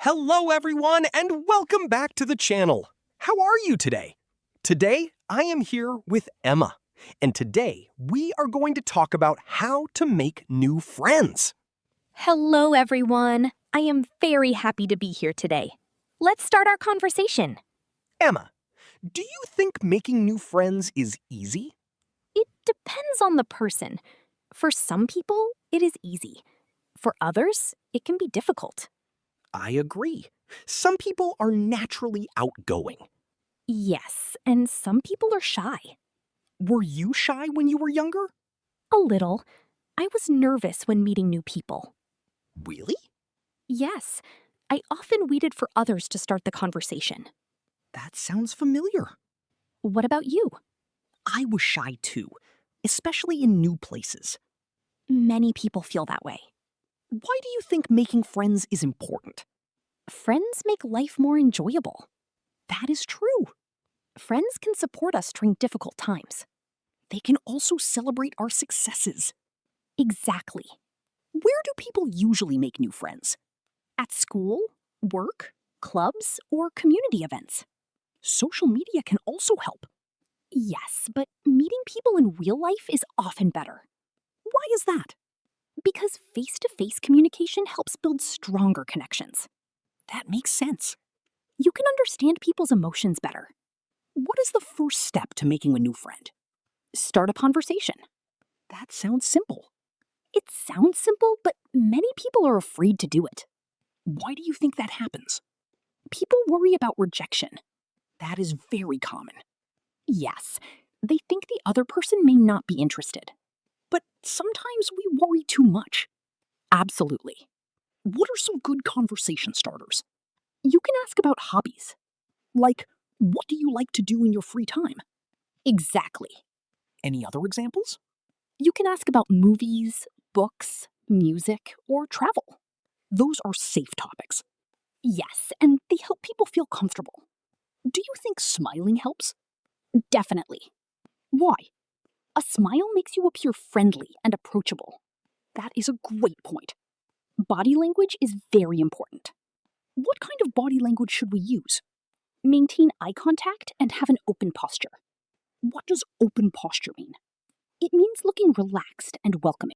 Hello everyone and welcome back to the channel. How are you today? Today I am here with Emma, and today we are going to talk about how to make new friends. Hello, everyone. I am very happy to be here today. Let's start our conversation. Emma, do you think making new friends is easy? It depends on the person. For some people, it is easy. For others, it can be difficult. I agree. Some people are naturally outgoing. Yes, and some people are shy. Were you shy when you were younger? A little. I was nervous when meeting new people. Really? Yes, I often waited for others to start the conversation. That sounds familiar. What about you? I was shy too, especially in new places. Many people feel that way. Why do you think making friends is important? Friends make life more enjoyable. That is true. Friends can support us during difficult times. They can also celebrate our successes. Exactly. Where do people usually make new friends? At school, work, clubs, or community events. Social media can also help. Yes, but meeting people in real life is often better. Why is that? Because face-to-face communication helps build stronger connections. That makes sense. You can understand people's emotions better. What is the first step to making a new friend? Start a conversation. That sounds simple. It sounds simple, but many people are afraid to do it. Why do you think that happens? People worry about rejection. That is very common. Yes, they think the other person may not be interested. But sometimes we worry too much. Absolutely. What are some good conversation starters? You can ask about hobbies. Like, what do you like to do in your free time? Exactly. Any other examples? You can ask about movies, books, music, or travel. Those are safe topics. Yes, and they help people feel comfortable. Do you think smiling helps? Definitely. Why? A smile makes you appear friendly and approachable. That is a great point. Body language is very important. What kind of body language should we use? Maintain eye contact and have an open posture. What does open posture mean? It means looking relaxed and welcoming.